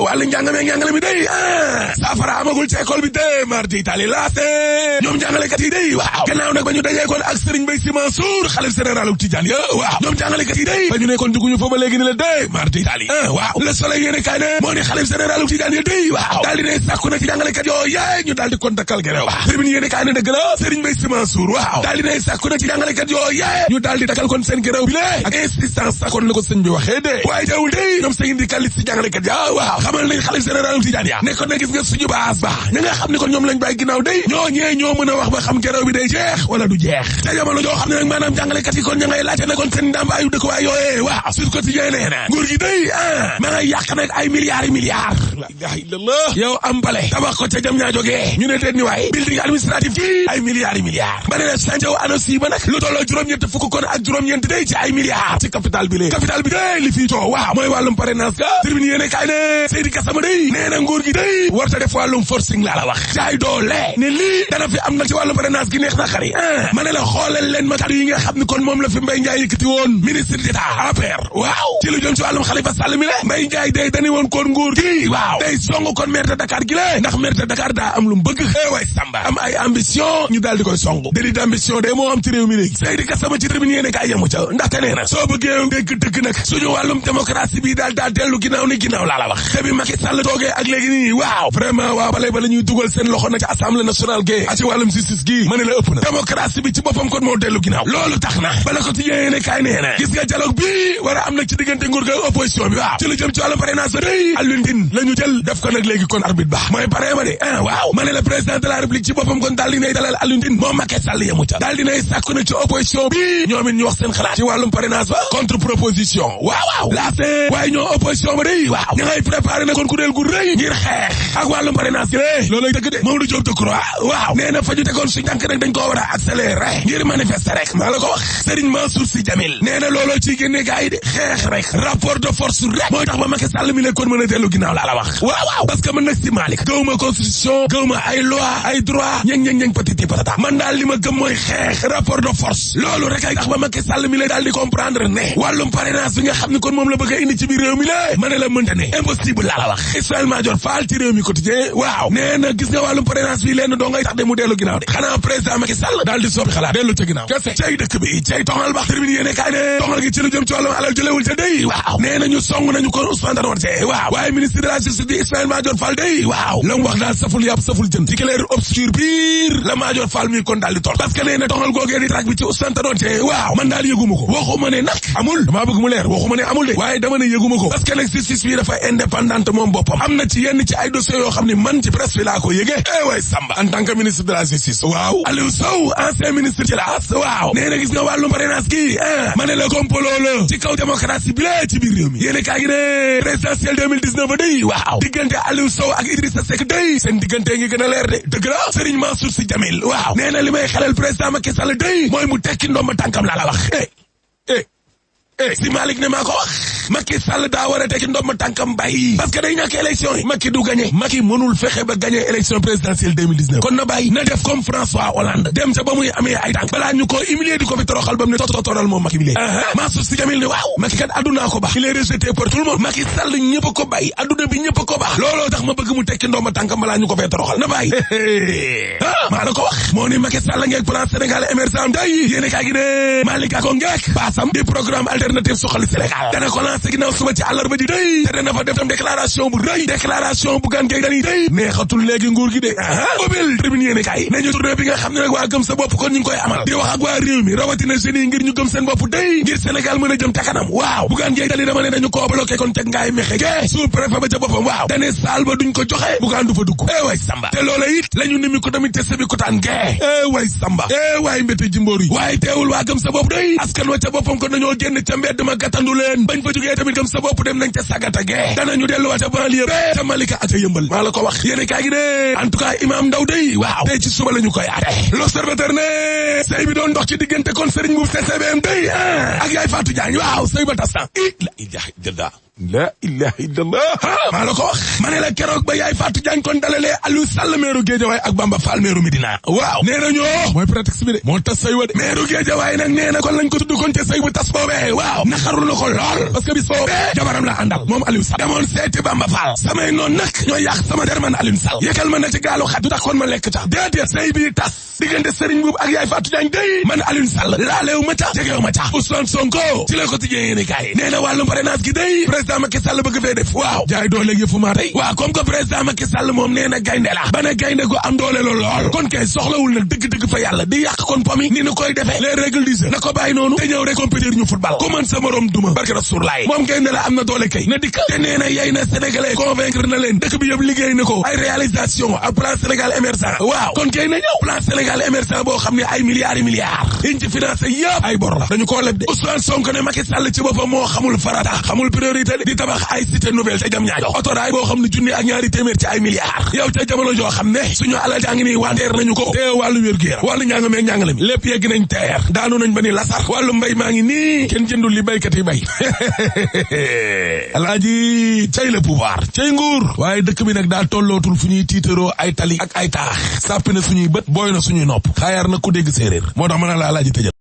wàllu njàngale mi day saafara amagul ci école bi de mardi itali laase ñoom jàngalekat yi day waaw gannaaw nag ba ñu dajee kon ak Serigne Mbaye Sy Mansour xalif général u Tidiane ya waaw ñoom jàngalekat yi day ba ñu ne kon juguñu fa ba léegi ni la de mardi itali waaw Le Soleil yéene kaay ne moo ni xalif général u Tidiane ya day waaw daal di ne sàkku na ci jàngalekat yoo yaay ñu daal di kon dakkal gerew Tribune yéene kaay ne dëgg la Serigne Mbaye Sy Mansour waaw daal di ne sàkku na ci jàngalekat yoo yaay ñu daal di dakkal kon seen gerew bi lée ak insistance sa kon la ko sëñ bi waxee de waaye teewul day ñoom syndicaliste si jàngalekat ya waaw xamal nañ xalif général u Tidiane ya ne kon na gis nga suñu baas ba ña nga xam ne kon ñoom lañ bàyyi ginnaaw day ñoo ñee ñoo mën a wax ba xam gerew bi day jeex wala du jeex te jamono joo xam ne nag maanaam jàngalekat yi kon ña ngay laajte ne kon seen ndàmbaayu dëkkuwaay yooyee waaw Sud Quotidien nee na nguur gi day ma ngay yàq nag ay milliards la ilaha illallah yow am bale tabax ko ca jam ñaa jógee ñu ne teen ni waay building administratif ci ay milliards ba ne la sanjaw ANACIM ba nag lu tolloo juróom-ñett fukk kon ak juróom-ñeent day ci ay milliards ci capital bi day li fii too waaw mooy wàllum parrainage ga Tribune yéene kaay ne Seydi Gassama day nee na nguur gi day warta def wàllum forcing laa la wax jaay doole ne lii dana fi am nag ci wàllum parrainage gi neex na xari ma ne la xoolal leen ma kàddu yi nga xam ne kon moom la fi Mbaye Ndiaye yëkkati woon ministre d'État APR waaw ci lu jëm ci wàllum Khalifa Sall mi le Mbaye Ndiaye day dañu woon kon nguur gi waaw day song kon maire de Dakar gi le ndax maire de Dakar daa am lu mu bëgg way Samba am ay ambition ñu daal di koy song délit d'ambition day moo am ci réew mi léegi Seydi Gassama ci Tribune yéene kaay yamu ca ndaxte nee na soo bëggee dëgg nag suñu wàllum démocratie bi daal dellu ginnaaw ni ginnaaw laa la wax te bi Macky Sall toogee ak léegi nii waaw vraiment waaw balay ba la ñuy dugal seen loxo nag ci assemblée nationale gi ak ci wàllum justice gi ma ne la ëpp na démocratie bi ci boppam kon moo dellu ginnaaw loolu tax na bala ko ci yéene kaay nee na gis nga dialogue bi war a am nag ci diggante nguur ga opposition bi waaw ci lu jëm ci wàllum parrainage ba day Alioune Tine la ñu jël def ko nag léegi kon arbitre ba mooy pare ma de waaw ma ne la président de la république ci boppam kon daal di nay dalal Alioune Tine moom Macky Sall yamu ca daal di nay sàkku nag ci opposition bi ñoom it ñu wax seen xalaat ci wàllum parrainage ba contre proposition waaw laase waaye ñoo opposition ba day waaw ña ngay préparé na kon kuréel gu rëy ngir xeex ak wàllum parrainage gi loolay dëgg de Mamadou Diop Decroix waaw nee na fa ñu tegoon su njànk rek dañ ko war a accélérer ngir manifester rek maa la ko wax Serigne Mansour Sy Djamil nee na looloo ciy génne gars yi de xeex rek rapport de force rek mooy tax ba Macky Sall mi ne kon mën a dellu ginnaaw laa la wax waaw parce que man nag si Malick gëwuma constitution gëwuma ay loi ay droit ñeng patiti patata man daal li ma gëm mooy xeex rapport de force loolu rek ay tax ba Macky Sall mi la daal di comprendre ne wàllum parrainage bi nga xam ne kon moom la bëgg a indi ci biir réew mi la ma ne la mënta ne impossible laa la wax Ismaïla Madior Fall ci réew mi quotidien waaw nee na gis nga wàllum parrainage bi lenn doo ngay tax de mu dellu ginnaaw de xanaa président Macky Sall daal di soppi xalaat dellu ca ginnaaw kese cay dëkk bi cay tongal ba Tribune yéene kaay ne tongal gi ci lu jëm ci wàllum alal jëlewul ca day waaw nee nañu song nañu kon Ousmane Tanor Dieng waaw waaye ministre de la justice di Ismaïla Madior Fall day waaw la mu wax daal saful yàpp saful jën ci clair obscur biir la Madior Fall mi kon daal di tol parce que nee na tongal googee di track bi ci Ousmane Tanor Dieng waaw man daal yëguma ko waxuma ne nag amul damaa bëgg mu leer waxuma ne amul de waaye dama ne yëguma ko parce que nag justice bi dafa indépendante moom boppam am na ci yenn ci ay dossiers yoo xam ne man ci presse bi laa ko yëgee way Samba en tant que ministre de la justice waaw Aliou Sow ancien ministre ci la waaw nee na gis nga wàllum parrainage gi ma ne la complot la ci kaw démocratie bi la ci biir réew mi yéene kaa gi ne présidentielle 2019 ba day waaw diggante Aliou Sow ak Idrissa Seck day seen diggante ngi gën a leer de dëgg la Serigne Mansour Sy Djamil waaw nee na li may xelal président Macky Sall day mooy mu tekki ndomba tànkam laa la wax si Malick ne maa ko wax Macky Sall daa war a tekki ndomba tànkam bàyyi parce que day ñàkk élection yi Macky du gagné Macky mënul fexe ba gagné élection présidentielle 2019 kon na bàyyi na def comme François Hollande dem ca ba muy amee ay tànk balaa ñu ko humilier di ko fi toroxal ba mu ne totoral moom Macky bi léegi Mansour Sy Djamil ne waaw Macky kat addunaa ko baax il est rejeté par tout le monde Macky Sall ñëpp a ko bàyyi adduna bi ñëpp a ko baax looloo tax ma bëgg mu tekki ndomba tànkam balaa ñu ko fee toroxal na bàyyi maa la ko wax moo ni Macky Sall ngeeg plan Sénégal émergent day yéene kaa gi ne Malick Gakou ngeeg baasam di programme alternative suxali Sénégal dana ko lancé ginnaaw suba ci àllarba ji day te dana fa def tam déclaration bu rëy déclaration bu gan gay dañuy day neexatul léegi nguur gi de ubbil Tribune yéene kaay nañu tournée bi nga xam ne nag waa gëm sa bopp kon ñu ngi koy amal di wax ak waa réew mi rawatina jeunes yi ngir ñu gëm seen bopp day ngir Sénégal mën a jëm ca kanam waaw bu gan gay dali dama ne dañu koo bloqué kon ca ngaay mexe ge sous préfet ba ca boppam waaw dane saal ba duñ ko joxe bu gaan du fa dugg way Samba te loola it lañu nimi ko tamit te sebi ko taan ge way Samba waay mbéte jimboor yi waaye teewul waa gëm sa bopp day askan wa ca boppam kon nañoo génn ca mbedd ma gàttandu leen bañ fa jógee tamit gëm sa bopp dem nañ ca sagata ge danañu delluwaat ca banlieue ba ca Malika ak ca Yëmbal maa la ko wax yéene kaa gi de en tout cas Imam Ndaw day waaw tey ci suba lañu koy aate L'Observateur ne sëy bi doon dox ci diggante kon Serigne Mboup CCBM day ak Yaay Fatou Diagne waaw sëy ba tas na la ilaha illallah la ilaha illallah maa la ko wax ma ne la keroog ba yaay Fatou Diagne kon dalalee Aliou Sall meeru Guédiawaye ak Bamba Fall meeru Médina waaw nee na ñoo mooy prétexte bi de moo tas say wa de meeru Guédiawaye nag nee na kon lañ ko tudd kon ca say bu tas boobee waaw naxarlu na ko lool parce que bis boobee jabaram la àndal moom Aliou Sall demoon seeti Bamba Fall samay noonu nag ñooy yàq sama der man Aliou Sall yëkkal ma na ci gaalu xaj du tax kon ma lekk ca déedéet say bi tas diggante Serigne Boub ak yaay Fatou Diagne day man Aliou Sall laaleewu ma ca jegeewu ma ca Ousmane Sonko ci la ko tijjee yéene kaay nee na wàllum parrainage gi day président Macky Sall bëgg fee def waaw jaay doole yëfu maa tey waaw comme que président Macky Sall moom nee na gaynde la ba ne gaynde gu am doole lool kon kay soxlawul na dëgg-dëgg fa yàlla di yàq kon pomi ni nu koy defee les règles du jeu na ko bàyyi noonu te ñëw rek compétir ñu football ku mën sa morom duma barke Rasoulaay moom gaynde la am na doole kay na dikk te nee na yey na sénégalais convaincre na leen dëkk bi yëpp liggéey na ko ay réalisation ak plan Sénégal émergent waaw kon kay na ñëw plan Sénégal émergent boo xam ne ay milliards yi milliards yiñ ci financé yëpp ay bor la dañu koo leb de Ousmane Sonko ne Macky Sall ci boppam moo xamul farata xamul priorité di tabax ay cité nouvelle ca jam ñaajo autoraay boo xam ne junni ak ñaari téeméer ci ay milliards yow ca jamono joo xam ne suñu alal jaa ngi nii wanteer nañu ko te wàllu wér-gu-yaram wàllu njàng meeg njàngale mi lépp yegg nañ teer daanu nañ ba ni lasar wàllu mbay maa ngi nii kenn jëndul li baykat yi bay alaaji cay le pouvoir cay nguur waaye dëkk bi nag daa tollootul fu ñuy tiitaroo ay tali ak ay taax sàppi na suñuy bët booy na suñuy nopp xaayaar na ku dégg séeréer moo tax mën a la alaaji tëjal